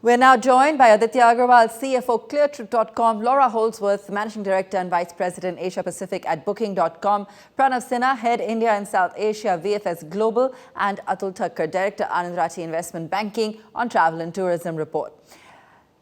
We're now joined by Aditya Agarwal, CFO, ClearTrip.com, Laura Holdsworth, Managing Director and Vice President, Asia Pacific at Booking.com, Pranav Sinha, Head India and South Asia, VFS Global, and Atul Thakkar, Director, Anand Rathi Investment Banking on Travel and Tourism Report.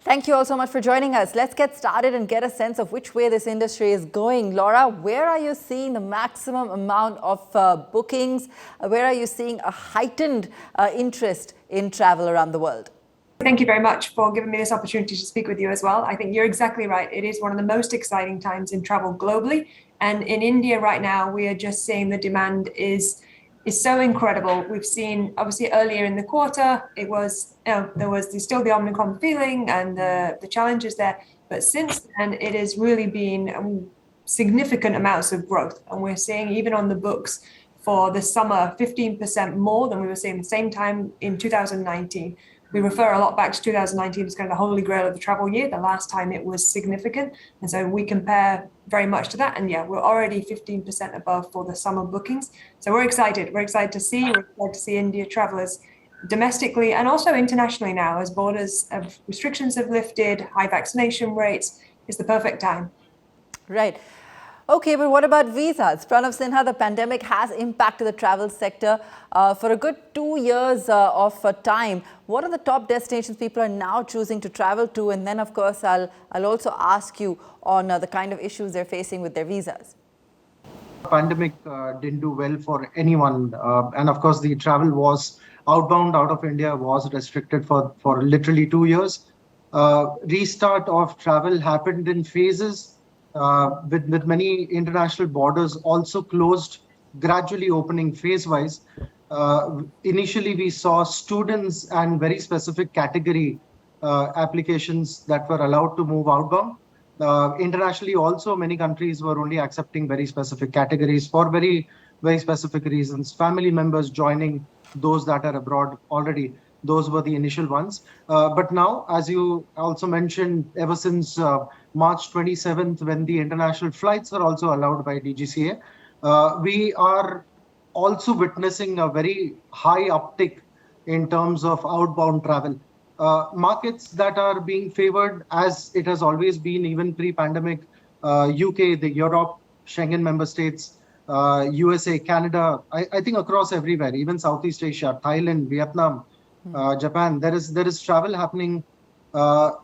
Thank you all so much for joining us. Let's get started and get a sense of which way this industry is going. Laura, where are you seeing the maximum amount of bookings? Where are you seeing a heightened interest in travel around the world? Thank you very much for giving me this opportunity to speak with you as well. I think you're exactly right. It is one of the most exciting times in travel globally. And in India right now, we are just seeing the demand is so incredible. We've seen, obviously, earlier in the quarter, it was, there was still the Omicron feeling and the challenges there. But since then, it has really been significant amounts of growth. And we're seeing, even on the books for the summer, 15% more than we were seeing the same time in 2019. We refer a lot back to 2019 as kind of the holy grail of the travel year, the last time it was significant. And so we compare very much to that. And yeah, we're already 15% above for the summer bookings. So we're excited. We're excited to see India travelers domestically and also internationally now as borders of restrictions have lifted, high vaccination rates. It's the perfect time. Right. Okay, but what about visas? Pranav Sinha, the pandemic has impacted the travel sector for a good 2 years of time. What are the top destinations people are now choosing to travel to? And then, of course, I'll also ask you on the kind of issues they're facing with their visas. Pandemic didn't do well for anyone. And of course, the travel was outbound out of India was restricted for literally 2 years. Restart of travel happened in phases. With many international borders also closed, gradually opening phase-wise. Initially, we saw students and very specific category applications that were allowed to move outbound. Internationally, also, many countries were only accepting very specific categories for very, very specific reasons. Family members joining those that are abroad already. Those were the initial ones. But now, as you also mentioned, ever since March 27th, when the international flights are also allowed by DGCA, we are also witnessing a very high uptick in terms of outbound travel. Markets that are being favored, as it has always been, even pre-pandemic, UK, the Europe, Schengen member states, USA, Canada, I think across everywhere, even Southeast Asia, Thailand, Vietnam, Japan, there is travel happening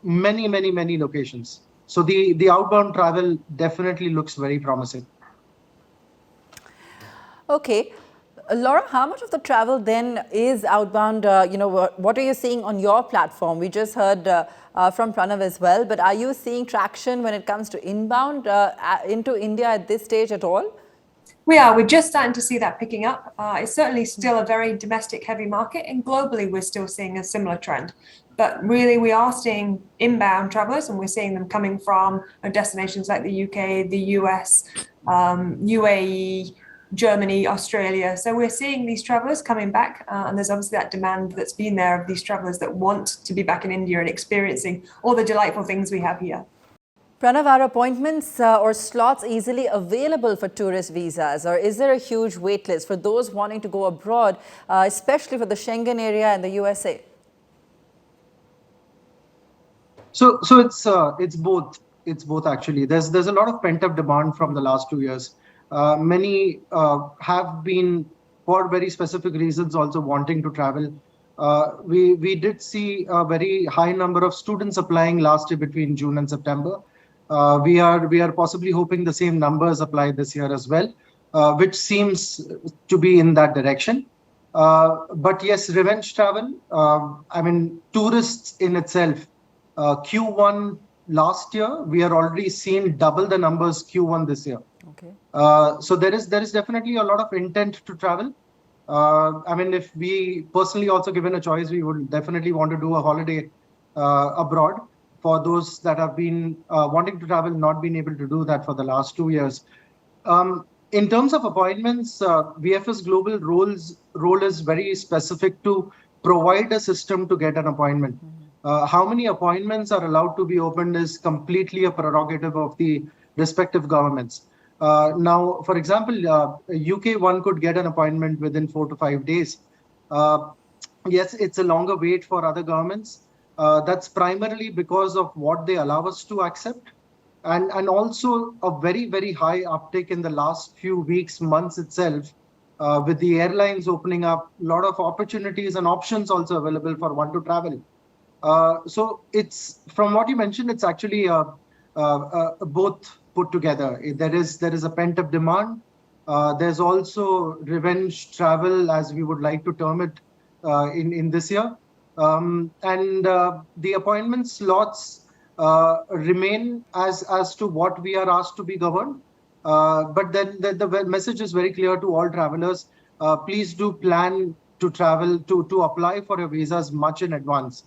many locations. So the outbound travel definitely looks very promising. Okay. Laura, how much of the travel then is outbound? What are you seeing on your platform? We just heard from Pranav as well, but are you seeing traction when it comes to inbound into India at this stage at all? We are. We're just starting to see that picking up. It's certainly still a very domestic heavy market, and globally we're still seeing a similar trend. But really, we are seeing inbound travelers, and we're seeing them coming from destinations like the UK, the US, UAE, Germany, Australia. So we're seeing these travelers coming back, and there's obviously that demand that's been there of these travelers that want to be back in India and experiencing all the delightful things we have here. Pranav, are appointments or slots easily available for tourist visas, or is there a huge wait list for those wanting to go abroad, especially for the Schengen area and the USA? So it's both. It's both actually. There's a lot of pent up demand from the last 2 years. Many have been, for very specific reasons, also wanting to travel. We did see a very high number of students applying last year between June and September. We are possibly hoping the same numbers apply this year as well, which seems to be in that direction. But yes, revenge travel. Tourists in itself. Q1 last year, we are already seeing double the numbers Q1 this year. Okay. So there is definitely a lot of intent to travel. If we personally also given a choice, we would definitely want to do a holiday abroad. For those that have been wanting to travel, not been able to do that for the last 2 years. In terms of appointments, VFS Global role is very specific to provide a system to get an appointment. How many appointments are allowed to be opened is completely a prerogative of the respective governments. Now, for example, UK, one could get an appointment within 4 to 5 days. Yes, it's a longer wait for other governments. That's primarily because of what they allow us to accept. And also a very, very high uptake in the last few weeks, months itself, with the airlines opening up, a lot of opportunities and options also available for one to travel. So it's, from what you mentioned, it's actually both put together. There is a pent-up demand. There's also revenge travel, as we would like to term it, in this year. And the appointment slots remain as to what we are asked to be governed. But then the message is very clear to all travelers. Please do plan to travel, to apply for your visas much in advance.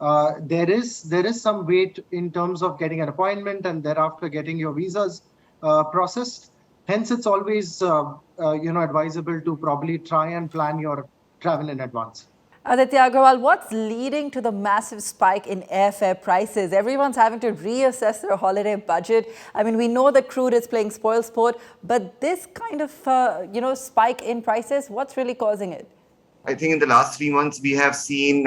There is some wait in terms of getting an appointment and thereafter getting your visas processed. Hence, it's always advisable to probably try and plan your travel in advance. Aditya Agrawal, what's leading to the massive spike in airfare prices? Everyone's having to reassess their holiday budget. I mean, we know that crude is playing spoilsport, but this kind of spike in prices, what's really causing it? I think in the last 3 months, we have seen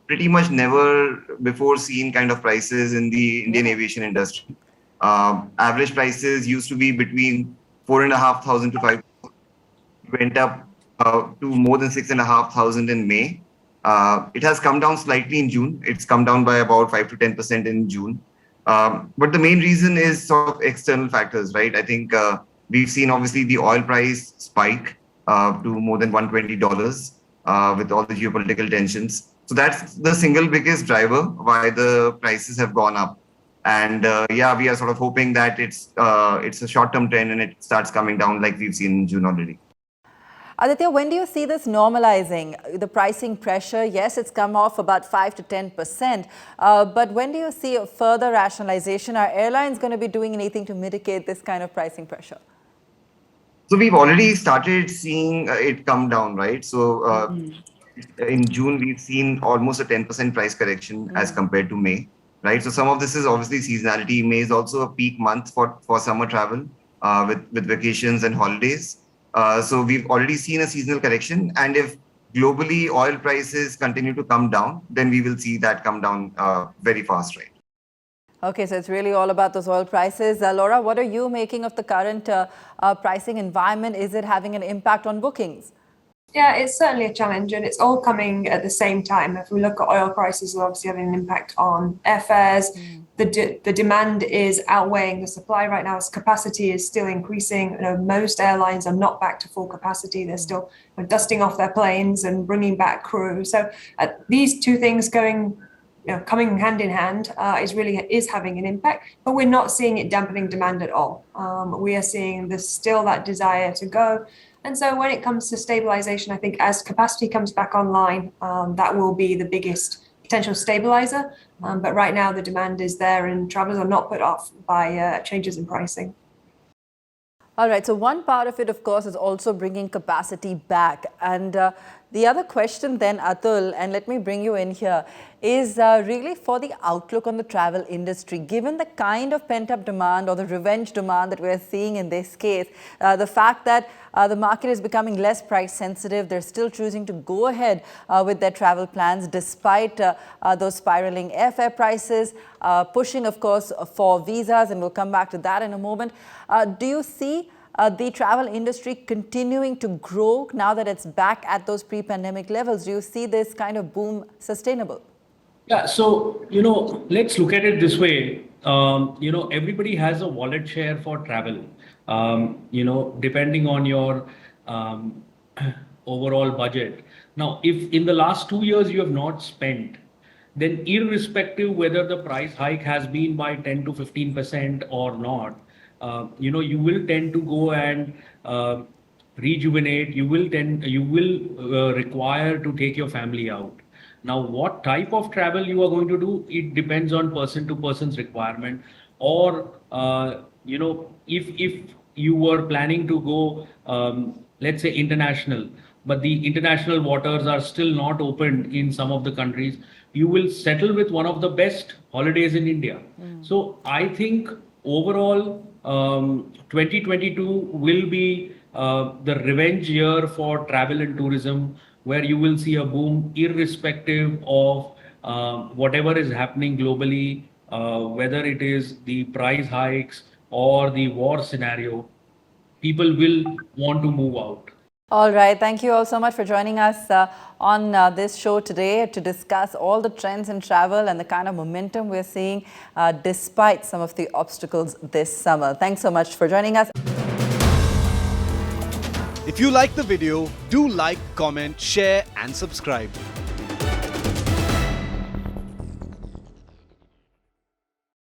pretty much never before seen kind of prices in the Indian aviation industry. Average prices used to be between 4,500 to 5,000. Went up to more than 6,500 in May. It has come down slightly in June. It's come down by about 5 to 10% in June. But the main reason is sort of external factors, right? I think we've seen obviously the oil price spike to more than $120 with all the geopolitical tensions. So that's the single biggest driver why the prices have gone up. And we are sort of hoping that it's a short-term trend and it starts coming down like we've seen in June already. Aditya, when do you see this normalizing? The pricing pressure, yes, it's come off about 5 to 10%. But when do you see a further rationalization? Are airlines going to be doing anything to mitigate this kind of pricing pressure? So we've already started seeing it come down, right? So in June, we've seen almost a 10% price correction as compared to May, right? So some of this is obviously seasonality. May is also a peak month for summer travel with vacations and holidays. So we've already seen a seasonal correction. And if globally oil prices continue to come down, then we will see that come down very fast, right? Okay, so it's really all about those oil prices. Laura, what are you making of the current pricing environment? Is it having an impact on bookings? Yeah, it's certainly a challenge, and it's all coming at the same time. If we look at oil prices, we're obviously having an impact on airfares. The demand is outweighing the supply right now. As capacity is still increasing. Most airlines are not back to full capacity. They're still dusting off their planes and bringing back crew. So these two things coming hand in hand is having an impact, but we're not seeing it dampening demand at all. We are seeing there's still that desire to go. And so when it comes to stabilization, I think as capacity comes back online, that will be the biggest potential stabilizer. But right now the demand is there and travelers are not put off by changes in pricing. All right, so one part of it, of course, is also bringing capacity back. And the other question then, Atul, and let me bring you in here, is really for the outlook on the travel industry. Given the kind of pent-up demand or the revenge demand that we're seeing in this case, the fact that the market is becoming less price sensitive, they're still choosing to go ahead with their travel plans despite those spiraling airfare prices, pushing, of course, for visas, and we'll come back to that in a moment. Do you see the travel industry continuing to grow now that it's back at those pre-pandemic levels? Do you see this kind of boom sustainable? Yeah, so, let's look at it this way. Everybody has a wallet share for travel, depending on your overall budget. Now, if in the last 2 years you have not spent, then irrespective whether the price hike has been by 10 to 15% or not, you will tend to go and rejuvenate. You will require to take your family out. Now, what type of travel you are going to do, it depends on person to person's requirement. Or, if you were planning to go, let's say international, but the international waters are still not opened in some of the countries, you will settle with one of the best holidays in India. So I think overall, 2022 will be the revenge year for travel and tourism, where you will see a boom irrespective of whatever is happening globally, whether it is the price hikes or the war scenario, people will want to move out. All right. Thank you all so much for joining us on this show today to discuss all the trends in travel and the kind of momentum we're seeing despite some of the obstacles this summer. Thanks so much for joining us. If you like the video, do like, comment, share and subscribe.